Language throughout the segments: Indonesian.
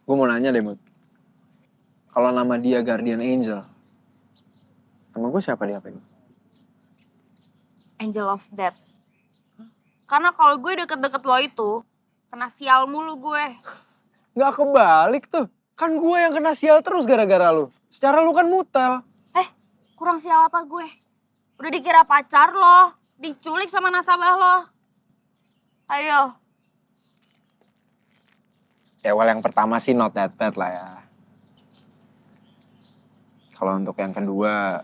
Gue mau nanya deh, Mut. Kalau nama dia Guardian Angel, nama gue siapa dia apa ini? Angel of Death. Karena kalau gue deket-deket lo itu, kena sial mulu gue. Nggak kebalik tuh. Kan gue yang kena sial terus gara-gara lu. Secara lu kan mutel. Kurang sial apa gue? Udah dikira pacar lo, diculik sama nasabah lo. Ayo, Ya, well yang pertama sih not that bad lah ya. Kalau untuk yang kedua,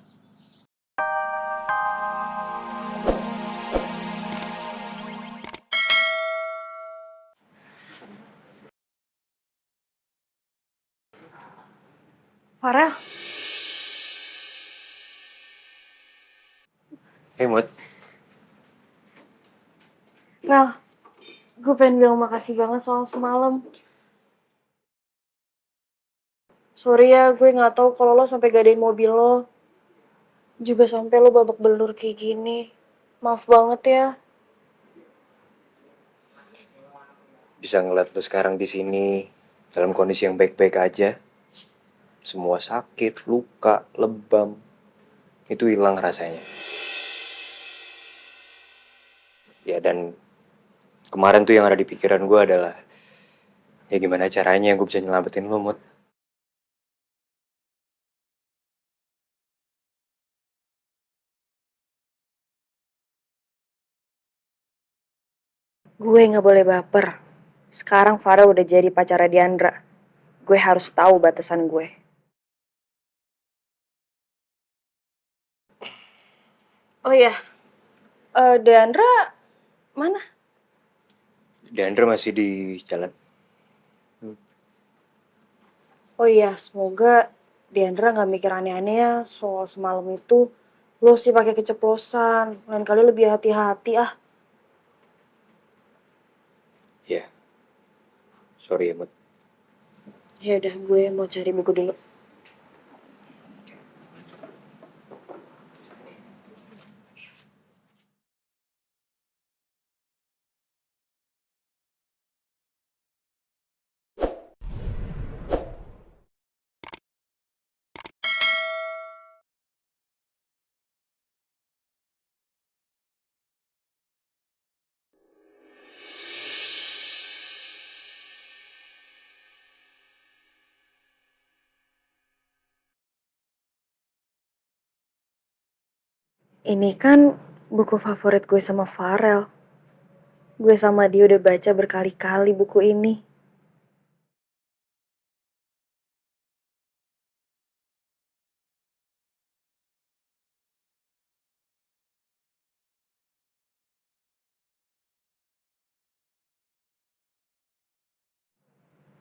Farel, Hey Mut, Rel, gue pengen bilang makasih banget soal semalam. Sorry ya, gue nggak tahu kalau lo sampai gadain mobil lo. Juga sampai lo babak belur kayak gini. Maaf banget ya. bisa ngeliat lu sekarang di sini dalam kondisi yang baik-baik aja. Semua sakit, luka, lebam, itu hilang rasanya. Ya dan kemarin tuh yang ada di pikiran gue adalah ya gimana caranya gue bisa nyelamatin lu Mut. Gue nggak boleh baper. Sekarang Farel udah jadi pacarnya Diandra. Gue harus tahu batasan gue. Oh iya, Diandra mana? Deandra masih di jalan. Oh iya, semoga Diandra nggak mikir aneh-aneh ya soal semalam itu. Lo sih pakai keceplosan. Lain kali lebih hati-hati ah. Ya, sorry ya Mut. Ya udah, gue mau cari buku dulu. Ini kan buku favorit gue sama Farel. Gue sama dia udah baca berkali-kali buku ini.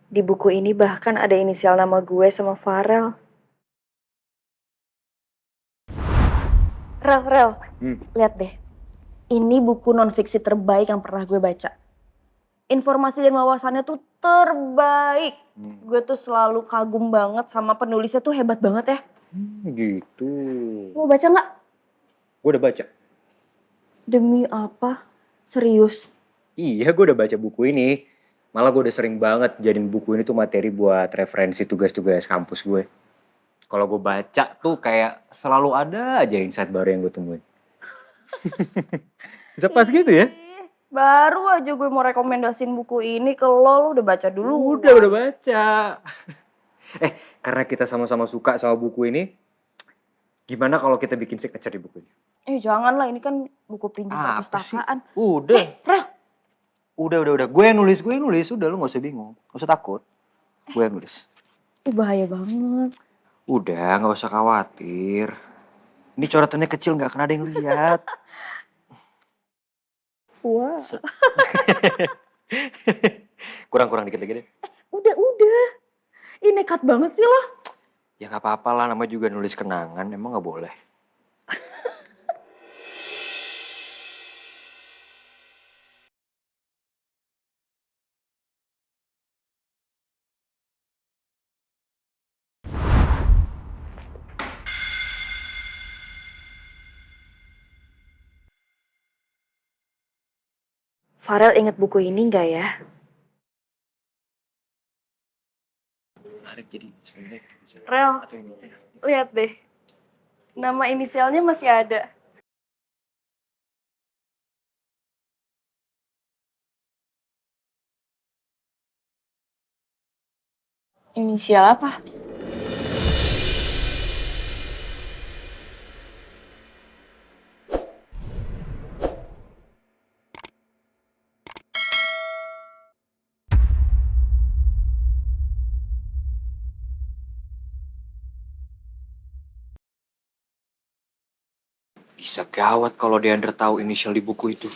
Di buku ini bahkan ada inisial nama gue sama Farel. Rel, lihat deh. Ini buku non-fiksi terbaik yang pernah gue baca. Informasi dan wawasannya tuh terbaik. Gue tuh selalu kagum banget sama penulisnya tuh hebat banget ya. Gitu. Mau baca nggak? Gue udah baca. Demi apa? Serius? Iya, gue udah baca buku ini. Malah gue udah sering banget jadiin buku ini tuh materi buat referensi tugas-tugas kampus gue. Kalau gue baca tuh kayak selalu ada aja insight baru yang gue temuin. Bisa pas gitu ya? Ih, baru aja gue mau rekomendasiin buku ini ke lo udah baca dulu. Udah baca. Karena kita sama-sama suka sama buku ini, gimana kalau kita bikin signature di buku ini? Jangan lah, ini kan buku pinjam Apa sih? perpustakaan. Udah. Rel. Udah. Gue yang nulis. Udah, lu gak usah bingung. Gak usah takut. Gue yang nulis. Bahaya banget. Udah, gak usah khawatir. Ini coretannya kecil, gak akan ada yang lihat. Wah. Kurang dikit lagi deh. Udah. Ini nekat banget sih lo. Ya gak apa-apa lah, namanya juga nulis kenangan. Emang gak boleh? Farel inget buku ini nggak ya? Tarik jadi sebenarnya bisa. Rel, Atau ini. lihat deh. Nama inisialnya masih ada. Inisial apa? Bisa gawat kalau Deandra tahu inisial di buku itu.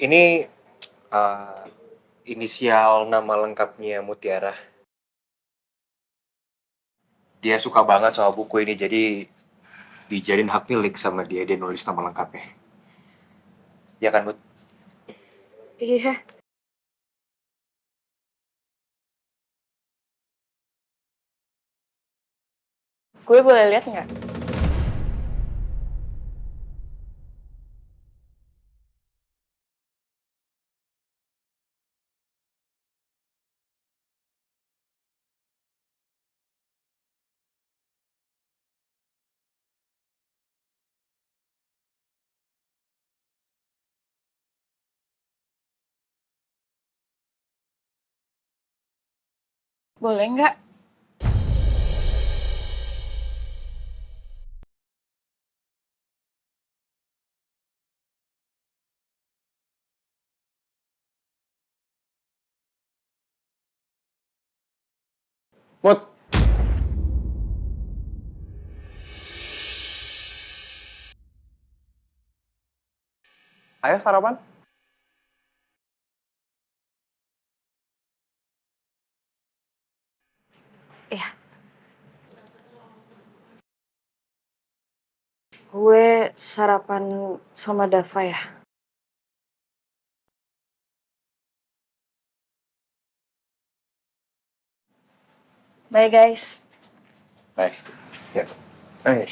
Ini uh, inisial nama lengkapnya Mutiara. Dia suka banget sama buku ini, jadi dijadiin hak milik sama dia. Dia nulis nama lengkapnya. Ya kan, Mut? Iya. Gue boleh lihat nggak? Boleh nggak? Mut. Ayo sarapan. Iya. Gue sarapan sama Dava ya. Bye guys. Baik. Ya. Ayo.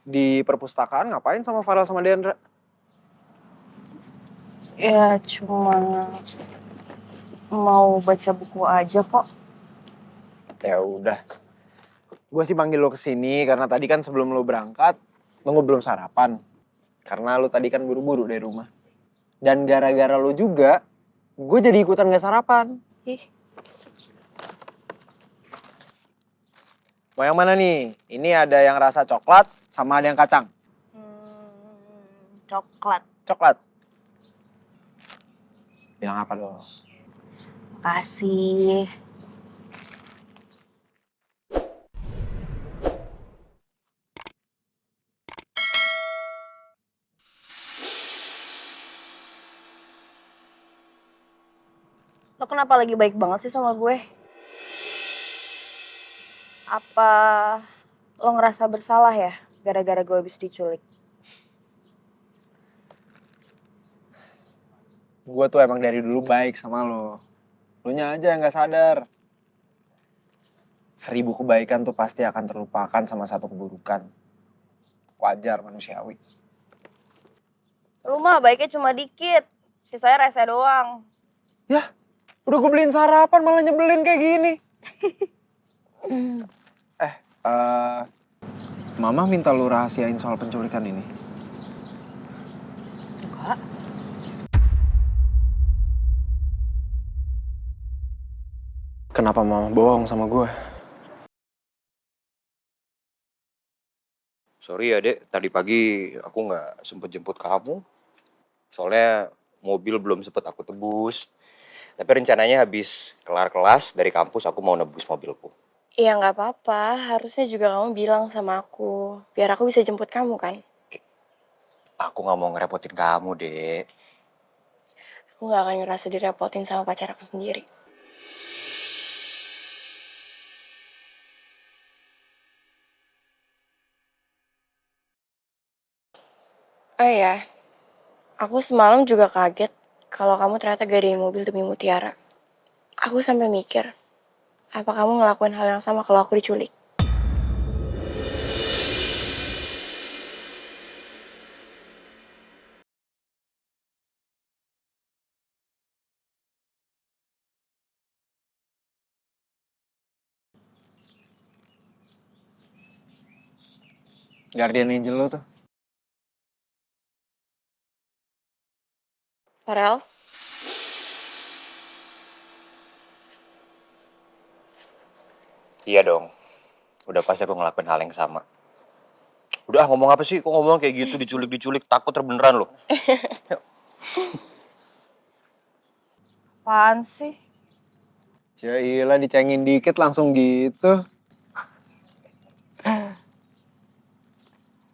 Di perpustakaan ngapain sama Farel sama Deandra? Ya cuma mau baca buku aja kok. Ya udah. Gue sih panggil lo kesini karena tadi kan sebelum lo berangkat, lo belum sarapan. Karena lo tadi kan buru-buru dari rumah. Dan gara-gara lo juga, gue jadi ikutan gak sarapan. Ih, Mau yang mana nih? Ini ada yang rasa coklat sama ada yang kacang. coklat. Coklat. Bilang apa dong? Makasih. Lo kenapa lagi baik banget sih sama gue? Apa lo ngerasa bersalah ya gara-gara gue habis diculik? Gue tuh emang dari dulu baik sama lo. Lo nya aja yang gak sadar. 1000 kebaikan tuh pasti akan terlupakan sama satu keburukan. Wajar manusiawi. Lu mah baiknya cuma dikit. Sisanya rese doang. Yah, udah gue beliin sarapan malah nyebelin kayak gini. eh, Mama minta lu rahasiain soal penculikan ini. Enggak. Kenapa Mama bohong sama gue? Sorry ya, Dek. Tadi pagi aku nggak sempet jemput kamu. Soalnya mobil belum sempet aku tebus. Tapi rencananya habis kelar kelas dari kampus aku mau nebus mobilku. Iya nggak apa-apa, harusnya juga kamu bilang sama aku, biar aku bisa jemput kamu kan. Aku nggak mau ngerepotin kamu, Dek. Aku nggak akan ngerasa direpotin sama pacar aku sendiri. Oh iya, aku semalam juga kaget kalau kamu ternyata gadain mobil demi Mutiara. Aku sampai mikir, apa kamu ngelakuin hal yang sama kalau aku diculik? Guardian Angel lo tuh. Farel, Iya dong. Udah pasti aku ngelakuin hal yang sama. Udah ngomong apa sih? Kok ngomong kayak gitu diculik-diculik takut terbeneran lo. Apaan sih? Cailah dicengin dikit langsung gitu.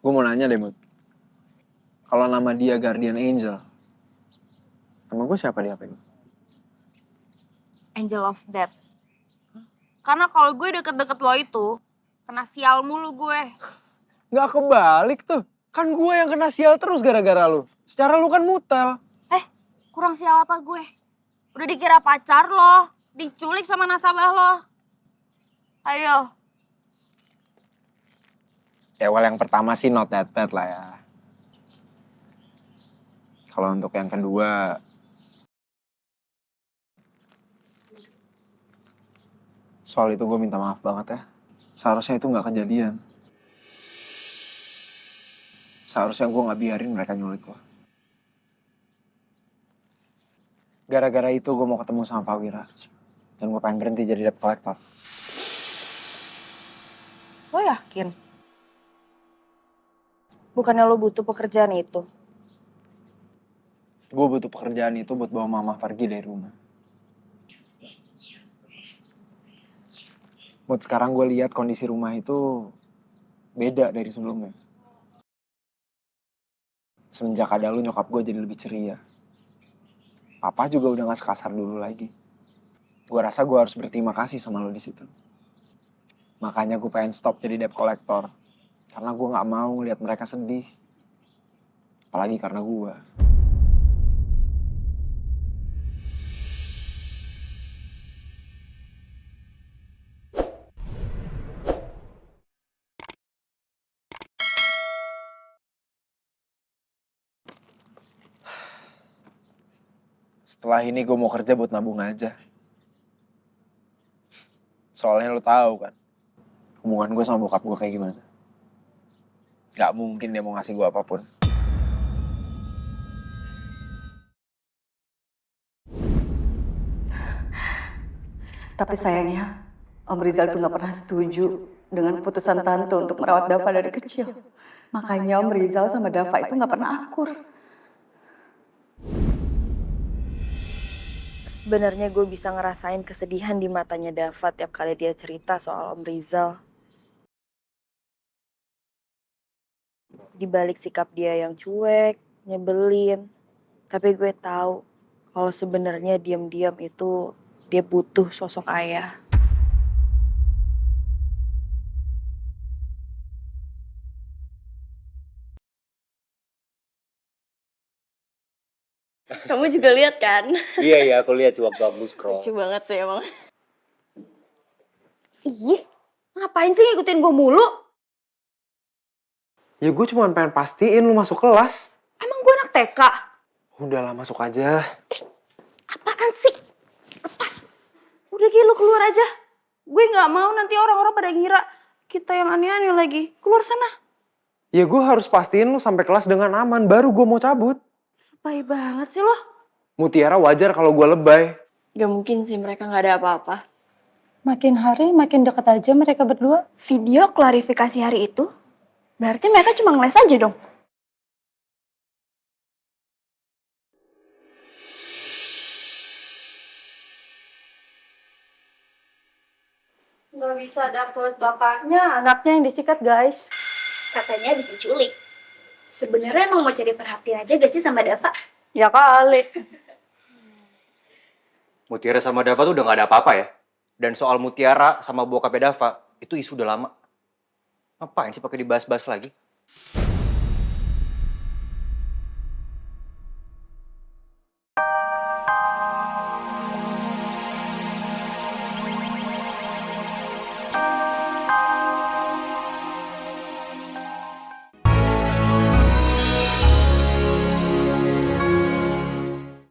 Gue mau nanya deh, Mut. Kalau nama dia Guardian Angel, nama gue siapa di HP lu? Angel of Death. Karena kalau gue deket-deket lo itu, kena sial mulu gue. Nggak kebalik tuh. Kan gue yang kena sial terus gara-gara lu. Secara lu kan mutel. Kurang sial apa gue? Udah dikira pacar lo, diculik sama nasabah lo. Ayo, Ya well yang pertama sih not that bad lah ya. Kalau untuk yang kedua, soal itu gue minta maaf banget ya. Seharusnya itu nggak kejadian. Seharusnya gue nggak biarin mereka nyulik gue. Gara-gara itu gue mau ketemu sama Pak Wira. Dan gue pengen berhenti jadi debt collector. Lo yakin? Bukannya lo butuh pekerjaan itu? Gue butuh pekerjaan itu buat bawa mama pergi dari rumah. Buat sekarang gue lihat kondisi rumah itu beda dari sebelumnya. Semenjak ada lu nyokap gue jadi lebih ceria. Papa juga udah gak sekasar dulu lagi. Gue rasa gue harus berterima kasih sama lu di situ. Makanya gue pengen stop jadi debt collector. Karena gue gak mau lihat mereka sedih. Apalagi karena gue. Setelah ini gue mau kerja buat nabung aja. Soalnya lo tahu kan, hubungan gue sama bokap gue kayak gimana. Gak mungkin dia mau ngasih gue apapun. Tapi sayangnya, Om Rizal tuh gak pernah setuju dengan keputusan Tante untuk merawat Dava dari kecil. Makanya Om Rizal sama Dava itu gak pernah akur. Sebenarnya gue bisa ngerasain kesedihan di matanya Dava tiap kali dia cerita soal Om Rizal. Di balik sikap dia yang cuek, nyebelin. Tapi gue tahu kalau sebenarnya diam-diam itu dia butuh sosok ayah. kamu juga lihat kan? Iya, aku lihat sih waktu aku scroll. Lucu banget sih emang. Ih, ngapain sih ngikutin gue mulu? Ya gue cuma pengen pastiin lu masuk kelas. Emang gue anak TK? Udahlah masuk aja. Apaan sih? Lepas. Udah Gi, lu keluar aja. Gue gak mau nanti orang-orang pada ngira kita yang aneh-aneh lagi. Keluar sana. Ya gue harus pastiin lu sampai kelas dengan aman, baru gue mau cabut. Lebay banget sih lo. Mutiara wajar kalau gue lebay. Gak mungkin sih mereka gak ada apa-apa. Makin hari makin deket aja mereka berdua. video klarifikasi hari itu, berarti mereka cuma ngeles aja dong. Gak bisa dapet bapaknya, anaknya yang disikat guys. Katanya habis diculik. Sebenarnya emang mau cari perhatian aja gak sih sama Dava? Ya kali. Mutiara sama Dava tuh udah gak ada apa-apa ya. Dan soal Mutiara sama bokapnya Dava, itu isu udah lama. Ngapain sih pakai dibahas-bahas lagi?